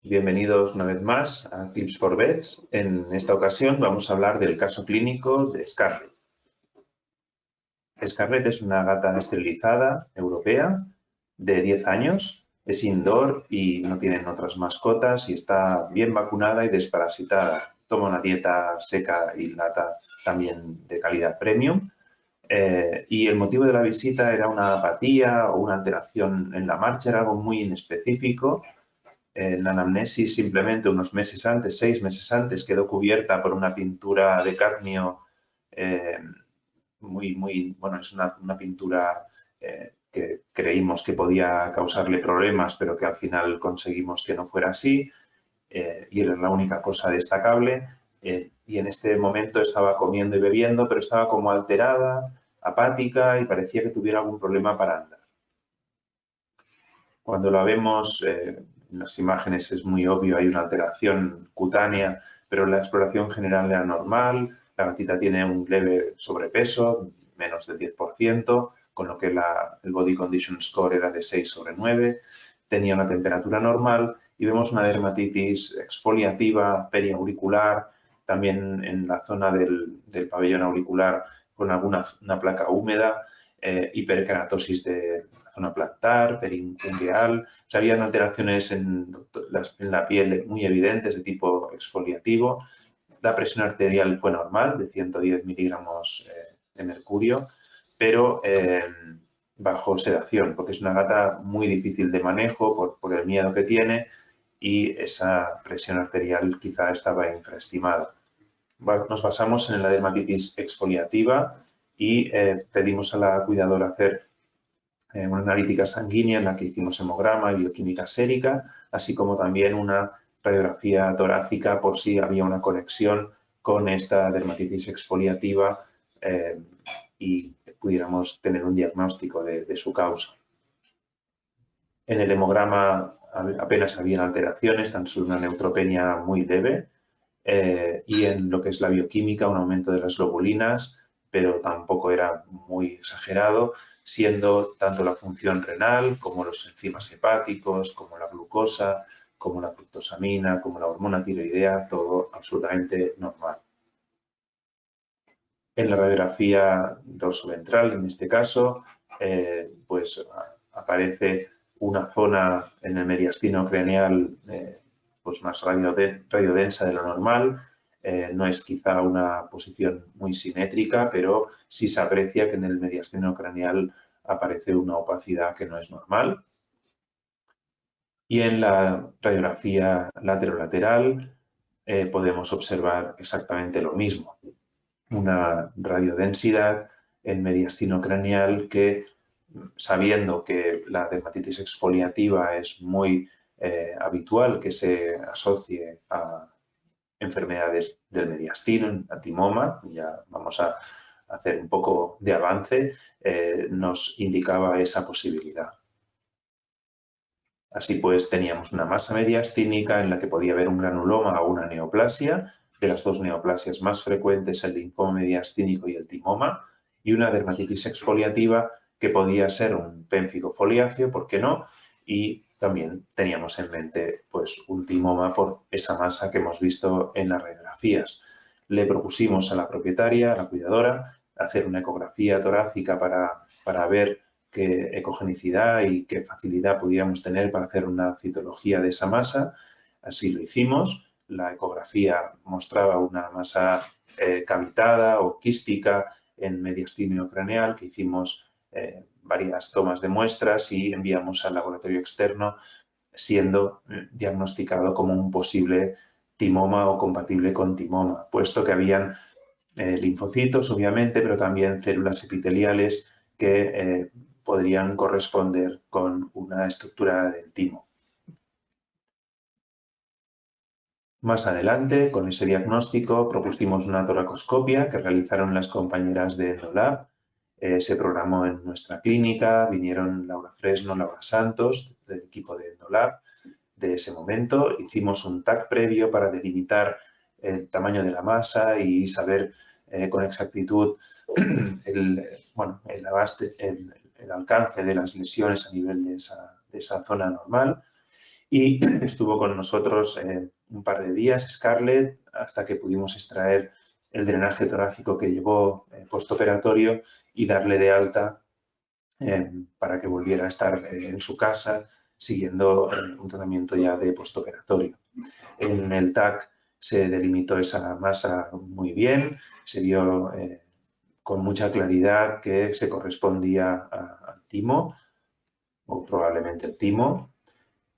Bienvenidos una vez más a Tips for Vets. En esta ocasión vamos a hablar del caso clínico de Scarlett. Scarlett es una gata esterilizada europea de 10 años, es indoor y no tienen otras mascotas y está bien vacunada y desparasitada. Toma una dieta seca y lata también de calidad premium. Y el motivo de la visita era una apatía o una alteración en la marcha, era algo muy inespecífico. En la anamnesis simplemente unos meses antes, 6 meses antes, quedó cubierta por una pintura de cadmio bueno, es una pintura que creímos que podía causarle problemas, pero que al final conseguimos que no fuera así, y era la única cosa destacable. Y en este momento estaba comiendo y bebiendo, pero estaba como alterada, apática y parecía que tuviera algún problema para andar. Cuando la vemos en las imágenes es muy obvio, hay una alteración cutánea, pero la exploración general era normal. La gatita tiene un leve sobrepeso, menos del 10%, con lo que el Body Condition Score era de 6/9. Tenía una temperatura normal y vemos una dermatitis exfoliativa periauricular, también en la zona del pabellón auricular con una placa húmeda, hiperkeratosis de la zona plantar, periungueal. O sea, habían alteraciones en la piel muy evidentes de tipo exfoliativo. La presión arterial fue normal, de 110 miligramos de mercurio, pero bajo sedación, porque es una gata muy difícil de manejo por el miedo que tiene y esa presión arterial quizá estaba infraestimada. Nos basamos en la dermatitis exfoliativa y pedimos a la cuidadora hacer una analítica sanguínea en la que hicimos hemograma y bioquímica sérica, así como también una radiografía torácica por si había una conexión con esta dermatitis exfoliativa y pudiéramos tener un diagnóstico de su causa. En el hemograma apenas había alteraciones, tan solo una neutropenia muy leve, y en lo que es la bioquímica, un aumento de las globulinas, pero tampoco era muy exagerado, siendo tanto la función renal como los enzimas hepáticos, como la glucosa, como la fructosamina, como la hormona tiroidea, todo absolutamente normal. En la radiografía dorsoventral, en este caso, pues aparece una zona en el mediastino craneal pues más radiodensa de lo normal. No es quizá una posición muy simétrica, pero sí se aprecia que en el mediastino craneal aparece una opacidad que no es normal. Y en la radiografía laterolateral podemos observar exactamente lo mismo. Una radiodensidad en mediastino craneal que, sabiendo que la dermatitis exfoliativa es muy habitual que se asocie a enfermedades del mediastino, a timoma, ya vamos a hacer un poco de avance, nos indicaba esa posibilidad. Así pues, teníamos una masa mediastínica en la que podía haber un granuloma o una neoplasia, de las dos neoplasias más frecuentes, el linfoma mediastínico y el timoma, y una dermatitis exfoliativa que podía ser un pénfigo foliáceo, ¿por qué no? Y también teníamos en mente pues, un timoma por esa masa que hemos visto en las radiografías. Le propusimos a la propietaria, a la cuidadora, hacer una ecografía torácica para ver qué ecogenicidad y qué facilidad pudiéramos tener para hacer una citología de esa masa. Así lo hicimos. La ecografía mostraba una masa cavitada o quística en mediastino craneal, que hicimos varias tomas de muestras y enviamos al laboratorio externo, siendo diagnosticado como un posible timoma o compatible con timoma, puesto que habían linfocitos, obviamente, pero también células epiteliales que podrían corresponder con una estructura del timo. Más adelante, con ese diagnóstico, propusimos una toracoscopia que realizaron las compañeras de Endolab. Se programó en nuestra clínica, vinieron Laura Fresno, Laura Santos, del equipo de Endolab. De ese momento hicimos un TAC previo para delimitar el tamaño de la masa y saber con exactitud el alcance de las lesiones a nivel de esa zona normal. y estuvo con nosotros un par de días, Scarlett, hasta que pudimos extraer el drenaje torácico que llevó postoperatorio y darle de alta para que volviera a estar en su casa siguiendo un tratamiento ya de postoperatorio. En el TAC se delimitó esa masa muy bien, se vio con mucha claridad que se correspondía al timo, o probablemente el timo,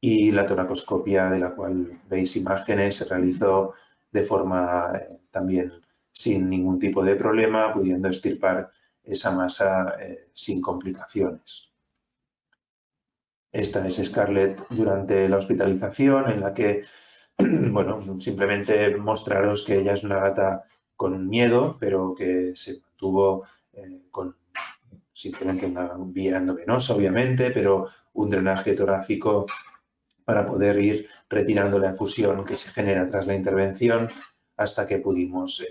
y la toracoscopia, de la cual veis imágenes, se realizó de forma también sin ningún tipo de problema, pudiendo extirpar esa masa sin complicaciones. Esta es Scarlett durante la hospitalización, en la que, bueno, simplemente mostraros que ella es una gata con miedo, pero que se mantuvo con simplemente una vía endovenosa, obviamente, pero un drenaje torácico para poder ir retirando la efusión que se genera tras la intervención hasta que pudimos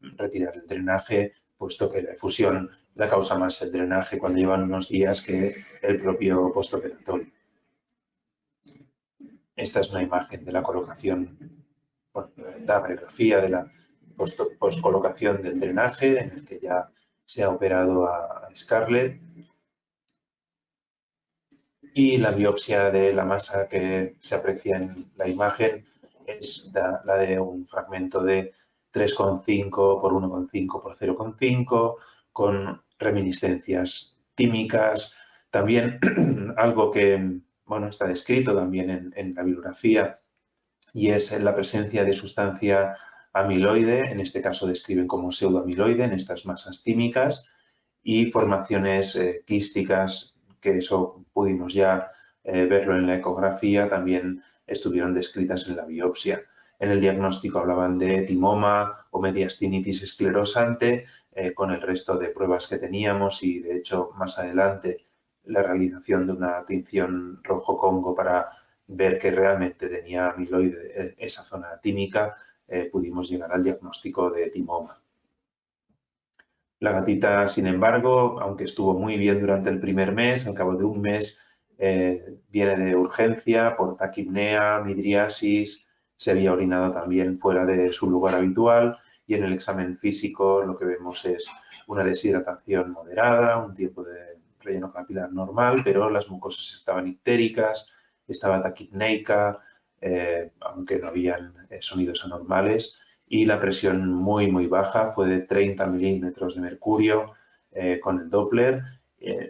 retirar el drenaje, puesto que la efusión la causa más el drenaje cuando llevan unos días que el propio postoperatorio. Esta es una imagen de la colocación, bueno, la radiografía de la postcolocación del drenaje, en el que ya se ha operado a Scarlett. Y la biopsia de la masa que se aprecia en la imagen es la de un fragmento de 3,5 por 1,5 por 0,5 con reminiscencias tímicas. También algo que bueno, está descrito también en la bibliografía y es la presencia de sustancia amiloide, en este caso describen como pseudoamiloide en estas masas tímicas, y formaciones quísticas, que eso pudimos ya verlo en la ecografía, también estuvieron descritas en la biopsia. En el diagnóstico hablaban de timoma o mediastinitis esclerosante con el resto de pruebas que teníamos y, de hecho, más adelante la realización de una tinción rojo-congo para ver que realmente tenía amiloide esa zona tímica, pudimos llegar al diagnóstico de timoma. La gatita, sin embargo, aunque estuvo muy bien durante el primer mes, al cabo de un mes viene de urgencia por taquipnea, midriasis, se había orinado también fuera de su lugar habitual y en el examen físico lo que vemos es una deshidratación moderada, un tiempo de relleno capilar normal, pero las mucosas estaban ictéricas, estaba taquipneica, aunque no habían sonidos anormales, y la presión muy baja, fue de 30 milímetros de mercurio con el Doppler.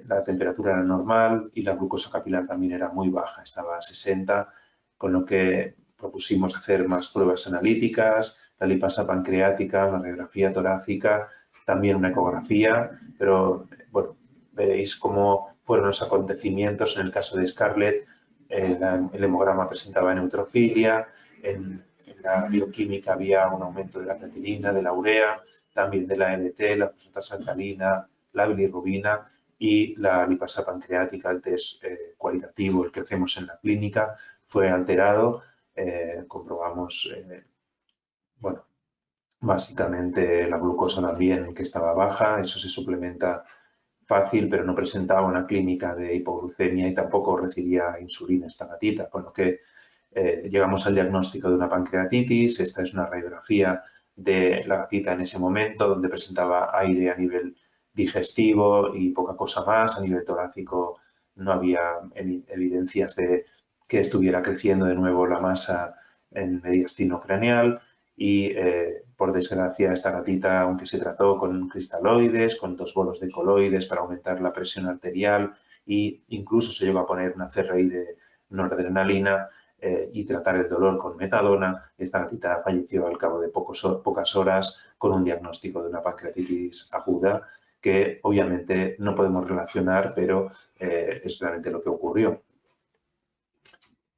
La temperatura era normal y la glucosa capilar también era muy baja, estaba a 60, con lo que propusimos hacer más pruebas analíticas, la lipasa pancreática, la radiografía torácica, también una ecografía, pero bueno, veréis cómo fueron los acontecimientos. En el caso de Scarlett, el hemograma presentaba neutrofilia, en la bioquímica había un aumento de la creatinina, de la urea, también de la LT, la fosfatasa alcalina, la bilirrubina y la lipasa pancreática, el test cualitativo, el que hacemos en la clínica, fue alterado. Comprobamos, bueno, básicamente la glucosa también que estaba baja, eso se suplementa fácil, pero no presentaba una clínica de hipoglucemia y tampoco recibía insulina esta gatita, con lo que llegamos al diagnóstico de una pancreatitis. Esta es una radiografía de la gatita en ese momento, donde presentaba aire a nivel digestivo y poca cosa más. A nivel torácico no había evidencias de que estuviera creciendo de nuevo la masa en mediastino craneal y, por desgracia, esta gatita, aunque se trató con cristaloides, con 2 bolos de coloides para aumentar la presión arterial e incluso se llegó a poner una CRI de noradrenalina, y tratar el dolor con metadona, esta gatita falleció al cabo de pocas horas con un diagnóstico de una pancreatitis aguda que obviamente no podemos relacionar, pero es realmente lo que ocurrió.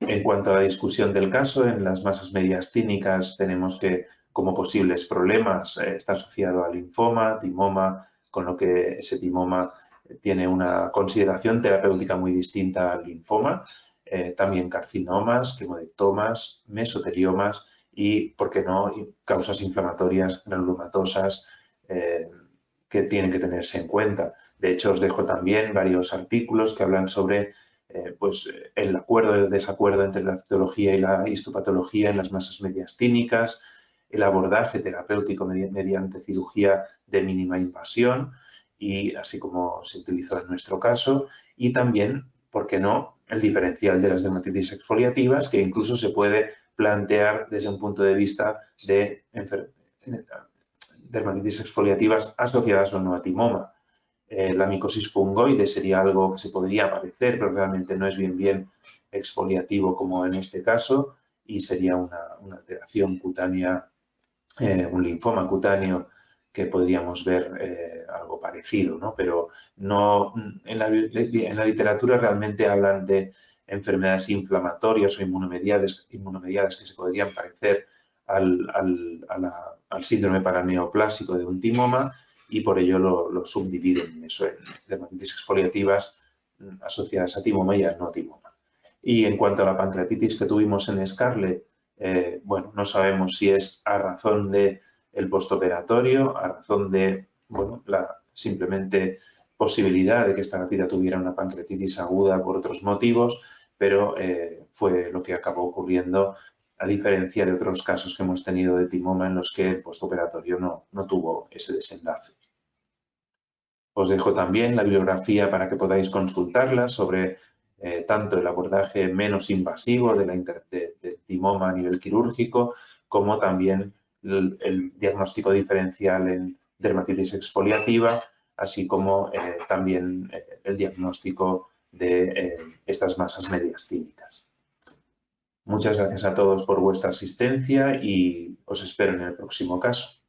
En cuanto a la discusión del caso, en las masas mediastínicas tenemos que como posibles problemas está asociado al linfoma, timoma, con lo que ese timoma tiene una consideración terapéutica muy distinta al linfoma. También carcinomas, quimodectomas, mesoteliomas y, ¿por qué no?, causas inflamatorias granulomatosas que tienen que tenerse en cuenta. De hecho, os dejo también varios artículos que hablan sobre el acuerdo y el desacuerdo entre la citología y la histopatología en las masas mediastínicas, el abordaje terapéutico mediante cirugía de mínima invasión, y así como se utilizó en nuestro caso, y también, ¿por qué no?, el diferencial de las dermatitis exfoliativas, que incluso se puede plantear desde un punto de vista de dermatitis exfoliativas asociadas o no a timoma. La micosis fungoide sería algo que se podría parecer, pero realmente no es bien exfoliativo como en este caso, y sería una alteración cutánea, un linfoma cutáneo que podríamos ver algo parecido, ¿no? Pero no, en la literatura realmente hablan de enfermedades inflamatorias o inmunomediadas que se podrían parecer al síndrome paraneoplásico de un timoma, y por ello lo subdividen en eso, en dermatitis exfoliativas asociadas a timoma y a no timoma. Y en cuanto a la pancreatitis que tuvimos en Scarlett, bueno, no sabemos si es a razón del postoperatorio, a razón de, bueno, la simplemente posibilidad de que esta gatita tuviera una pancreatitis aguda por otros motivos, pero fue lo que acabó ocurriendo, a diferencia de otros casos que hemos tenido de timoma en los que el postoperatorio no tuvo ese desenlace. Os dejo también la bibliografía para que podáis consultarla sobre tanto el abordaje menos invasivo del timoma a nivel quirúrgico, como también el diagnóstico diferencial en dermatitis exfoliativa, así como también el diagnóstico de estas masas mediastínicas. Muchas gracias a todos por vuestra asistencia y os espero en el próximo caso.